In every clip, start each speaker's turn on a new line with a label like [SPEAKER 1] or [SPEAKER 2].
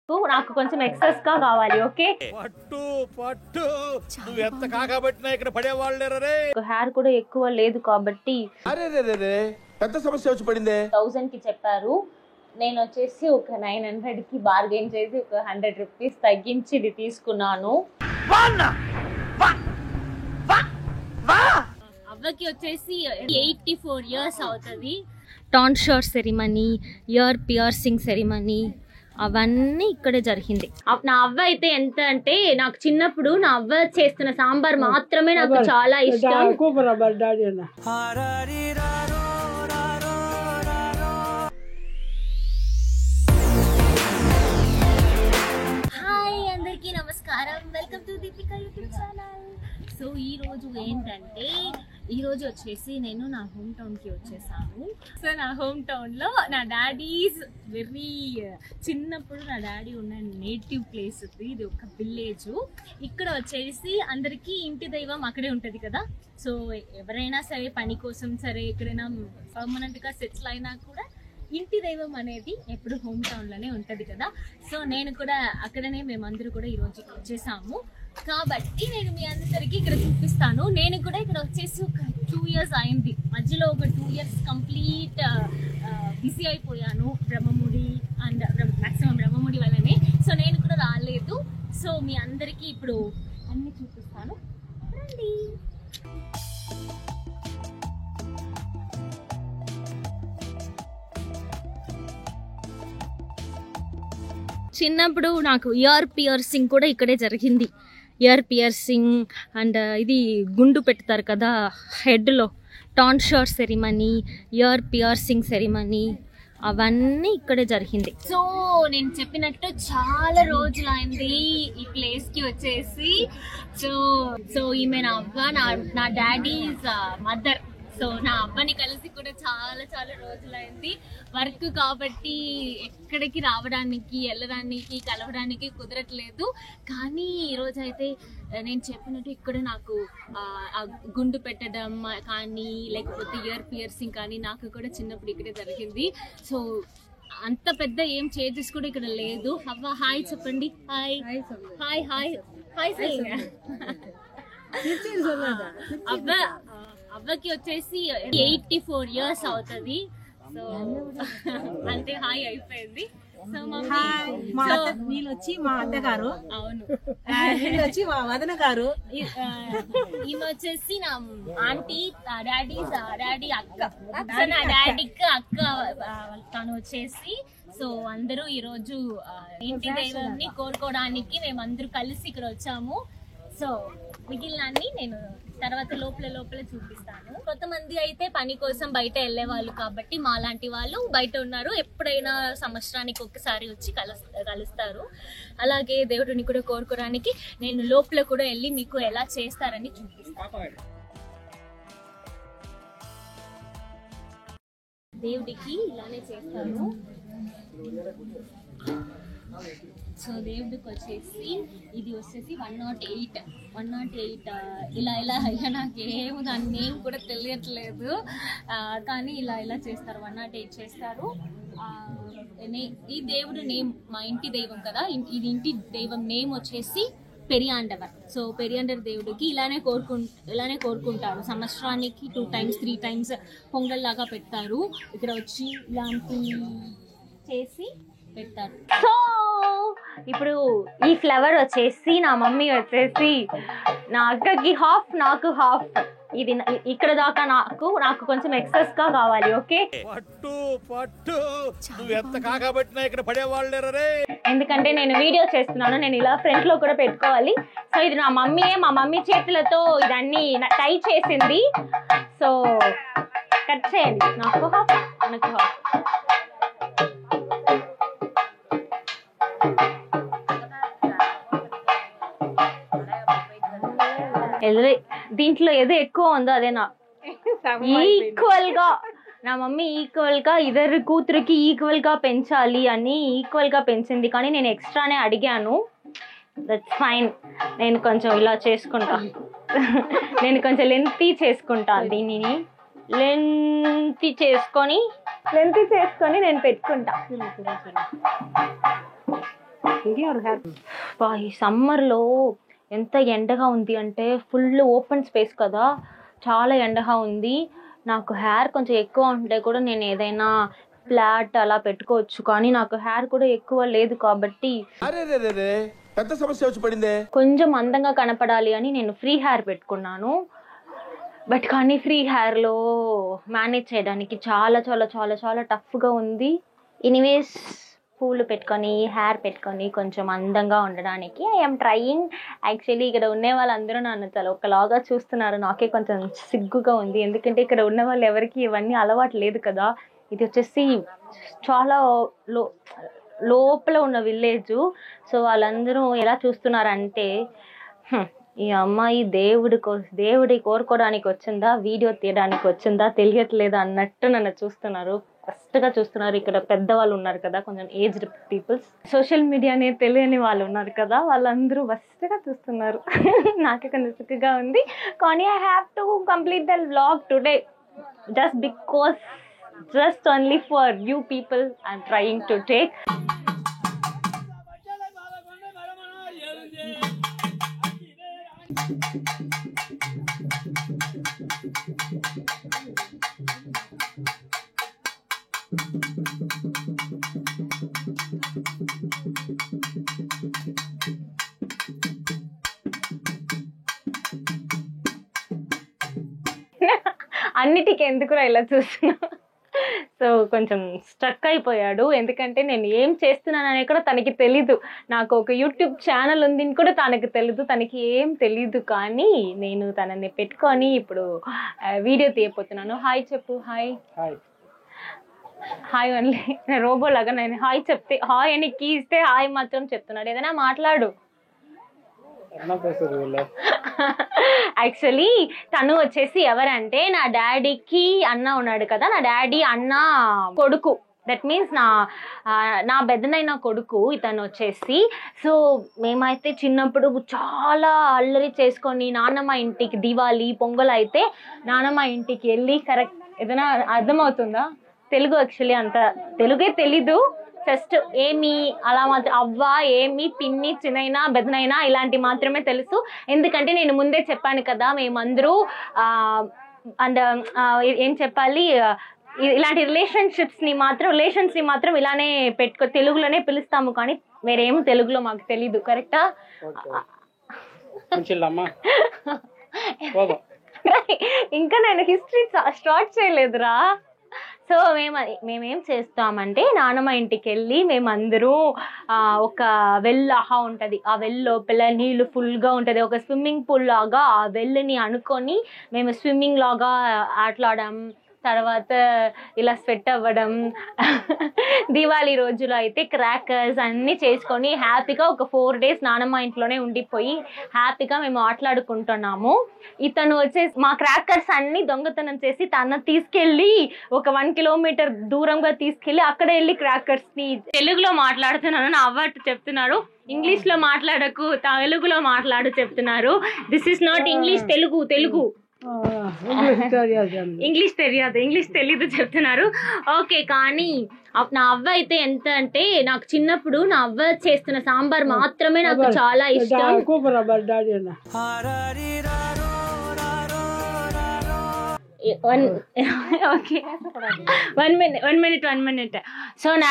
[SPEAKER 1] నాకు కొంచెం ఎక్సెస్ గా కావాలి. ఓకే,
[SPEAKER 2] పట్టు పట్టు నువ్వు ఎంత కాకబట్టినా ఇక్కడ పడేవాళ్ళేరే.
[SPEAKER 1] హెయిర్ కూడా ఎక్కువ లేదు కాబట్టి
[SPEAKER 3] పెద్ద సమస్య వచ్చి పడిందే.
[SPEAKER 1] 1000 కి చెప్పారు. నేను వచ్చేసి ఒక 900 కి బార్గెన్ చేసి ఒక 100 రూపీస్ తగ్గించి ఇది తీసుకున్నాను. అవ్వకి వచ్చేసి 84 years అవుతుంది. టాన్షర్ సెరిమనీ, ఇయర్ పియర్సింగ్ సెరిమనీ అవన్నీ ఇక్కడే జరిగింది. నా అవ్వ అయితే ఎంత అంటే నాకు చిన్నప్పుడు నా అవ్వ చేస్తున్న సాంబార్ మాత్రమే నాకు చాలా ఇష్టం. హాయ్ అందరికీ నమస్కారం, welcome to Deepika YouTube channel. So ఈ రోజు ఏంటంటే ఈరోజు వచ్చేసి నేను నా హోమ్ టౌన్కి వచ్చేసాను. సో నా హోమ్ టౌన్లో నా డాడీస్ చిన్నప్పుడు నా డాడీ ఉన్న నేటివ్ ప్లేస్ ఇది ఒక విలేజ్. ఇక్కడ వచ్చేసి అందరికీ ఇంటి దైవం అక్కడే ఉంటుంది కదా. సో ఎవరైనా సరే పని కోసం సరే ఎక్కడైనా పర్మనెంట్గా సెటిల్ అయినా కూడా ఇంటి దైవం అనేది ఎప్పుడు హోమ్ టౌన్లోనే ఉంటుంది కదా. సో నేను కూడా అక్కడనే మేమందరూ కూడా ఈరోజు వచ్చేసాము కాబట్టి నేను మీ అందరికీ ఇక్కడ చూపిస్తాను. నేను కూడా ఇక్కడ వచ్చేసి ఒక 2 years అయింది. మధ్యలో ఒక 2 years కంప్లీట్ బిజీ అయిపోయాను బ్రహ్మముడి అండ్ మ్యాక్సిమం బ్రహ్మముడి వల్లనే. సో నేను కూడా రాలేదు. సో మీ అందరికీ ఇప్పుడు అన్నీ చూపిస్తాను, రండి. చిన్నప్పుడు నాకు ఇయర్ పియర్సింగ్ కూడా ఇక్కడే జరిగింది. ఇయర్ పియర్సింగ్ అండ్ ఇది గుండు పెడతారు కదా హెడ్లో, టాన్షర్ సెరిమనీ, ఇయర్ పియర్సింగ్ సెరిమనీ అవన్నీ ఇక్కడే జరిగింది. సో నేను చెప్పినట్టు చాలా రోజులు అయింది ఈ ప్లేస్కి వచ్చేసి. సో ఈమె నా అవ్వ, నా డాడీస్ మదర్. సో నా అవ్వని కలిసి కూడా చాలా చాలా రోజులైంది. వర్క్ కాబట్టి ఎక్కడికి రావడానికి, వెళ్ళడానికి, కలవడానికి కుదరట్లేదు. కానీ ఈరోజు అయితే నేను చెప్పినట్టు ఇక్కడ నాకు గుండు పెట్టడం కానీ లేకపోతే ఇయర్ పియర్సింగ్ కానీ నాకు కూడా చిన్నప్పుడు ఇక్కడే జరిగింది. సో అంత పెద్ద ఏం చేంజెస్ కూడా ఇక్కడ లేదు. అవ్వ హాయ్ చెప్పండి. హాయ్ హాయ్ హాయ్ హాయ్ అవ్వ అవ్వకి వచ్చేసి 84 years అవుతుంది. సో అంటే హాయ్ అయిపోయింది. సో
[SPEAKER 4] వీళ్ళు వచ్చి మా అత్తగారు,
[SPEAKER 1] అవును
[SPEAKER 4] వీళ్ళు వచ్చి మా వదన గారు,
[SPEAKER 1] ఈమె వచ్చేసి నా ఆంటీ, డాడీ అక్క. సో నా డాడీకి అక్క తను వచ్చేసి. సో అందరూ ఈరోజు ఇంటి దైవాన్ని కోరుకోవడానికి మేమందరూ కలిసి ఇక్కడ వచ్చాము. సో మిగిలినన్ని నేను తర్వాత లోపల చూపిస్తాను. కొంతమంది అయితే పని కోసం బయట వెళ్ళే వాళ్ళు కాబట్టి మాలాంటి వాళ్ళు బయట ఉన్నారు. ఎప్పుడైనా సంవత్సరానికి ఒకసారి వచ్చి కలుస్తారు. అలాగే దేవుడిని కూడా కోరుకోవడానికి నేను లోపల కూడా వెళ్ళి మీకు ఎలా చేస్తారని చూపిస్తాను. దేవుడికి ఇలానే చేస్తాను. సో దేవుడికి వచ్చేసి ఇది వచ్చేసి 108 ఇలా అయ్యా నాకేమో దాని నేమ్ కూడా తెలియట్లేదు. కానీ ఇలా చేస్తారు, 108 చేస్తారు. ఈ దేవుడు నేమ్ మా ఇంటి దైవం కదా, ఇది ఇంటి దైవం నేమ్ వచ్చేసి పెరియాండవర్. సో పెరియాండర్ దేవుడికి ఇలానే కోరుకుంటారు. సంవత్సరానికి 2 times 3 times పొంగల్ లాగా పెడతారు. ఇక్కడ వచ్చి ఇలాంటి చేసి పెడతారు. సో ఇప్పుడు ఈ ఫ్లవర్ వచ్చేసి నా మమ్మీ వచ్చేసి నా అక్కకి హాఫ్, నాకు హాఫ్. ఇది ఇక్కడ దాకా నాకు కొంచెం ఎక్సెస్ గా కావాలి. ఓకే,
[SPEAKER 2] పట్టు పట్టు నువ్వు ఎంత కాకబట్టినా ఇక్కడ పడేవాళ్ళేరే.
[SPEAKER 1] ఎందుకంటే నేను వీడియో చేస్తున్నాను, నేను ఇలా ఫ్రంట్ లో కూడా పెట్టుకోవాలి. సో ఇది నా మమ్మీ చేతులతో ఇదన్నీ టై చేసింది. సో కట్ చేయండి, నాకు హాఫ్, నాకు హాఫ్. దీంట్లో ఏదో ఎక్కువ ఉందో అదే నా ఈక్వల్ గా, నా మమ్మీ ఈక్వల్ గా ఇద్దరు కూతురికి ఈక్వల్ గా పెంచాలి అని ఈక్వల్ గా పెంచింది. కానీ నేను ఎక్స్ట్రానే అడిగాను. That's fine. నేను కొంచెం ఇలా చేసుకుంటా, నేను కొంచెం లెంతీ చేసుకుంటా. దీనిని లెంతీ చేసుకొని నేను పెట్టుకుంటా. ఈ సమ్మర్లో ఎంత ఎండగా ఉంది అంటే ఫుల్ ఓపెన్ స్పేస్ కదా, చాలా ఎండగా ఉంది. నాకు హెయిర్ కొంచెం ఎక్కువ ఉంటే కూడా నేను ఏదైనా ఫ్లాట్ అలా పెట్టుకోవచ్చు, కానీ నాకు హెయిర్ కూడా ఎక్కువ లేదు కాబట్టి
[SPEAKER 3] పెద్ద సమస్య వచ్చి పడిందే.
[SPEAKER 1] కొంచెం అందంగా కనపడాలి అని నేను ఫ్రీ హెయిర్ పెట్టుకున్నాను. బట్ కానీ ఫ్రీ హెయిర్లో మేనేజ్ చేయడానికి చాలా చాలా చాలా చాలా టఫ్గా ఉంది. ఎనీవేస్ పూలు పెట్టుకొని హెయిర్ పెట్టుకొని కొంచెం అందంగా ఉండడానికి ఐఎమ్ ట్రయింగ్. యాక్చువల్లీ ఇక్కడ ఉండే వాళ్ళందరూ నన్ను చాలా ఒకలాగా చూస్తున్నారు. నాకే కొంచెం సిగ్గుగా ఉంది, ఎందుకంటే ఇక్కడ ఉన్న వాళ్ళు ఎవరికి ఇవన్నీ అలవాటు లేదు కదా. ఇది వచ్చేసి చాలా లోపల ఉన్న విలేజ్. సో వాళ్ళందరూ ఎలా చూస్తున్నారంటే ఈ అమ్మాయి దేవుడి కోరుకోవడానికి వచ్చిందా, వీడియో తీయడానికి వచ్చిందా తెలియట్లేదు అన్నట్టు నన్ను చూస్తున్నారు, ఫస్ట్గా చూస్తున్నారు. ఇక్కడ పెద్దవాళ్ళు ఉన్నారు కదా, కొంచెం ఏజ్డ్ పీపుల్స్, సోషల్ మీడియానే తెలియని వాళ్ళు ఉన్నారు కదా, వాళ్ళందరూ ఫస్ట్గా చూస్తున్నారు. నాకే కొంచెం సిగ్గుగా ఉంది, కానీ I have to complete the vlog today just only for you people I'm trying to take. అన్నిటికీ ఎందుకురా ఇలా చూస్తున్నా. సో కొంచెం స్ట్రక్ అయిపోయాడు, ఎందుకంటే నేను ఏం చేస్తున్నానని కూడా తనకి తెలీదు. నాకు ఒక యూట్యూబ్ ఛానల్ ఉంది కూడా తనకి తెలీదు, తనకి ఏం తెలీదు. కానీ నేను తనని పెట్టుకొని ఇప్పుడు వీడియో తీయపోతున్నాను. హాయ్ చెప్పు. Hi hi only. రోబో లాగా నేను హాయ్ చెప్తే హాయ్ అని కీ ఇస్తే హాయ్ మాత్రం చెప్తున్నాడు. ఏదైనా మాట్లాడు. యాక్చువల్లీ తను వచ్చేసి ఎవరంటే నా డాడీకి అన్న ఉన్నాడు కదా, నా డాడీ అన్న కొడుకు. దట్ మీన్స్ నా పెద్దనైన కొడుకు ఇతను వచ్చేసి. సో మేమైతే చిన్నప్పుడు చాలా అల్లరి చేసుకొని నాన్నమ్మ ఇంటికి, దివాళీ పొంగల్ అయితే నాన్నమ్మ ఇంటికి వెళ్ళి, కరెక్ట్ ఏదైనా అర్థమవుతుందా తెలుగు? యాక్చువల్లీ అంత తెలుగే తెలీదు, జస్ట్ ఏమి అలా మాత్రం అవ్వ, ఏమి, పిన్ని, చిన్నైనా, పెద్దనైనా ఇలాంటి మాత్రమే తెలుసు. ఎందుకంటే నేను ముందే చెప్పాను కదా, మేమందరూ అండ్ ఏం చెప్పాలి, ఇలాంటి రిలేషన్స్ని మాత్రం ఇలానే తెలుగులోనే పిలుస్తాము, కానీ వేరేం తెలుగులో మాకు తెలీదు. కరెక్టా? ఇంకా నేను హిస్టరీ స్టార్ట్ చేయలేదురా. సో మేమేం చేస్తామంటే నాన్నమ్మ ఇంటికి వెళ్ళి మేమందరూ ఒక ఆహా ఉంటుంది, ఆ వెల్ లోపల నీళ్ళు ఫుల్గా ఉంటుంది, ఒక స్విమ్మింగ్ పూల్ లాగా. ఆ వెల్ని అనుకొని మేము స్విమ్మింగ్ లాగా ఆటలాడడం, తర్వాత ఇలా స్వెట్ అవ్వడం. దివాళీ రోజులో అయితే క్రాకర్స్ అన్నీ చేసుకొని హ్యాపీగా ఒక 4 days నానమ్మ ఇంట్లోనే ఉండిపోయి హ్యాపీగా మేము ఆటలాడుకుంటున్నాము. ఇతను వచ్చేసి మా క్రాకర్స్ అన్ని దొంగతనం చేసి తన తీసుకెళ్ళి ఒక 1 kilometer దూరంగా తీసుకెళ్ళి అక్కడ వెళ్ళి క్రాకర్స్ని తెలుగులో మాట్లాడుతున్నాను. నా అవ్వట్టు చెప్తున్నాడు, ఇంగ్లీష్లో మాట్లాడకు, తెలుగులో మాట్లాడు చెప్తున్నారు. This is not English, Telugu. English తెలీదు చెప్తున్నారు. ఓకే, కానీ నా అవ్వ అయితే ఎంత అంటే నాకు చిన్నప్పుడు నా అవ్వ చేస్తున్న సాంబార్ మాత్రమే నాకు చాలా ఇష్టం. One minute. సో నా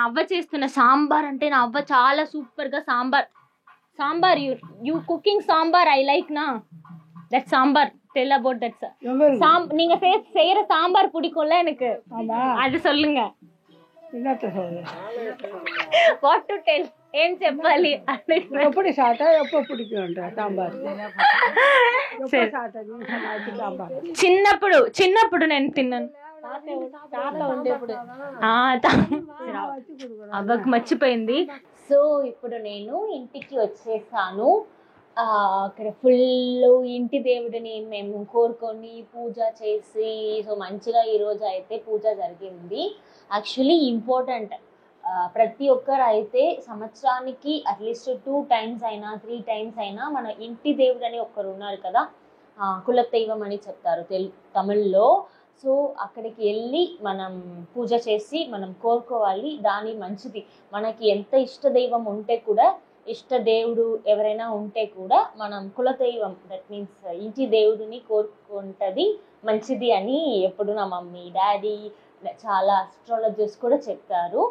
[SPEAKER 1] అవ్వ చేస్తున్న సాంబార్ అంటే నా అవ్వ చాలా సూపర్ గా sambar you cooking sambar I like నా. That sambar, tell about that sir. நீங்க செய்யற சாம்பார் பிடிக்கும்ல எனக்கு, அது சொல்லுங்க. What to tell? ఏం చెప్పాలి?
[SPEAKER 4] ఎప్పుడు సాట ఎప్పుడు పిడికుంటా సాంబార్.
[SPEAKER 1] చిన్నప్పుడు నేను తిన్నాను. అవ్వకు మర్చిపోయింది. సో ఇప్పుడు నేను ఇంటికి వచ్చేసాను. అక్కడ ఫుల్ ఇంటి దేవుడిని మేము కోరుకొని పూజ చేసి, సో మంచిగా ఈరోజు అయితే పూజ జరిగింది. యాక్చువల్లీ ఇంపార్టెంట్, ప్రతి ఒక్కరు అయితే సంవత్సరానికి అట్లీస్ట్ 2 times అయినా 3 times అయినా మన ఇంటి దేవుడు అని ఒక్కరు ఉన్నారు కదా, కులదైవం అని చెప్తారు తమిళ్లో. సో అక్కడికి వెళ్ళి మనం పూజ చేసి మనం కోరుకోవాలి. దాని మంచిది. మనకి ఎంత ఇష్టదైవం ఉంటే కూడా, ఇష్టదేవుడు ఎవరైనా ఉంటే కూడా మనం కులదైవం, దట్ మీన్స్ ఇంటి దేవుడిని కోరుకుంటుంది మంచిది అని ఎప్పుడు నా మమ్మీ డాడీ చాలా అస్ట్రాలజర్స్ కూడా చెప్తారు.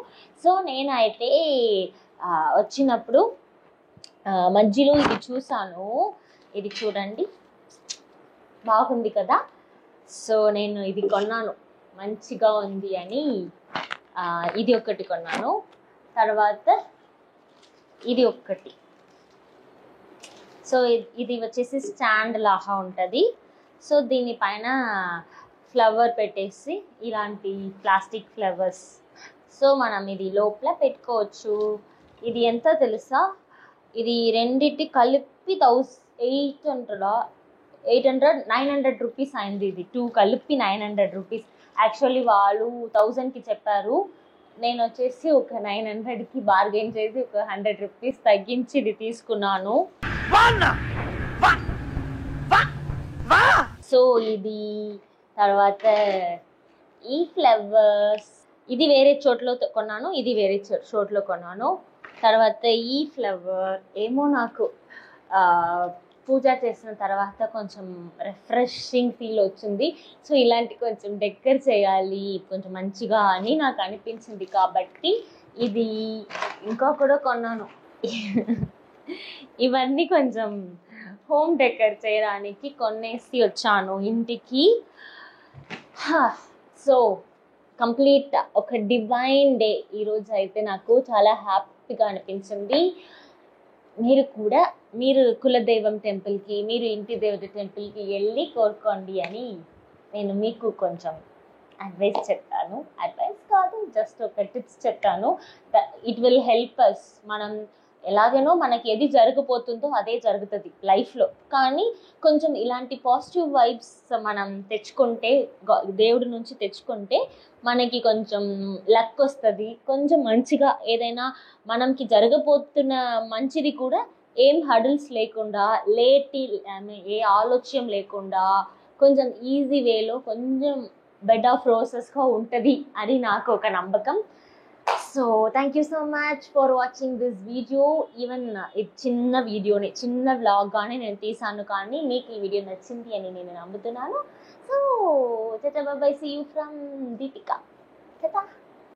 [SPEAKER 1] సో నేనైతే వచ్చినప్పుడు మధ్యలో ఇది చూసాను. ఇది చూడండి, బాగుంది కదా. సో నేను ఇది కొన్నాను, మంచిగా ఉంది అని. ఇది ఒకటి కొన్నాను. తర్వాత ఇది ఒక్కటి. సో ఇది వచ్చేసి స్టాండ్ లాగా ఉంటుంది. సో దీనిపైన ఫ్లవర్ పెట్టేసి, ఇలాంటి ప్లాస్టిక్ ఫ్లవర్స్, సో మనం ఇది లోపల పెట్టుకోవచ్చు. ఇది ఎంత తెలుసా, ఇది రెండింటి కలిపి 900 రూపీస్ అయింది. ఇది 2 కలిపి 900 రూపీస్. యాక్చువల్లీ వాళ్ళు 1000కి చెప్పారు. నేను వచ్చేసి ఒక 900కి బార్గెన్ చేసి ఒక 100 రూపీస్ తగ్గించి ఇది తీసుకున్నాను. సో ఇది తర్వాత ఈ ఫ్లవర్స్, ఇది వేరే చోట్లో కొన్నాను, ఇది వేరే చోట్లో కొన్నాను. తర్వాత ఈ ఫ్లవర్ ఏమో నాకు పూజ చేసిన తర్వాత కొంచెం రిఫ్రెషింగ్ ఫీల్ వచ్చింది. సో ఇలాంటి కొంచెం డెకర్ చేయాలి కొంచెం మంచిగా అని నాకు అనిపించింది. కాబట్టి ఇది ఇంకా కూడా కొన్నాను. ఇవన్నీ కొంచెం హోమ్ డెకర్ చేయడానికి కొనేసి వచ్చాను ఇంటికి. సో కంప్లీట్ ఒక డివైన్ డే ఈరోజు అయితే నాకు చాలా హ్యాపీగా అనిపించింది. మీరు కూడా మీరు కులదైవం టెంపుల్కి, మీరు ఇంటి దేవత టెంపుల్కి వెళ్ళి కోరుకోండి అని నేను మీకు కొంచెం అడ్వైస్ చెప్తాను. అడ్వైస్ కాదు, జస్ట్ ఒక టిప్స్ చెప్తాను. It will help us. మనం ఎలాగైనా మనకి ఏది జరగబోతుందో అదే జరుగుతుంది లైఫ్లో. కానీ కొంచెం ఇలాంటి పాజిటివ్ వైబ్స్ మనం తెచ్చుకుంటే, దేవుడి నుంచి తెచ్చుకుంటే మనకి కొంచెం లక్ వస్తుంది. కొంచెం మంచిగా ఏదైనా మనకి జరగబోతున్న మంచిది కూడా ఏం హడల్స్ లేకుండా, ఏ ఆలోచన లేకుండా కొంచెం ఈజీ వేలో కొంచెం బెడ్ ఆఫ్ రోసెస్గా ఉంటుంది అని నాకు ఒక నమ్మకం. So thank you so much for watching this video. Even ఇది చిన్న వీడియోని, చిన్న వ్లాగ్గానే నేను తీసాను, కానీ మీకు ఈ వీడియో నచ్చింది అని నేను నమ్ముతున్నాను. So bye, see you from Deepika.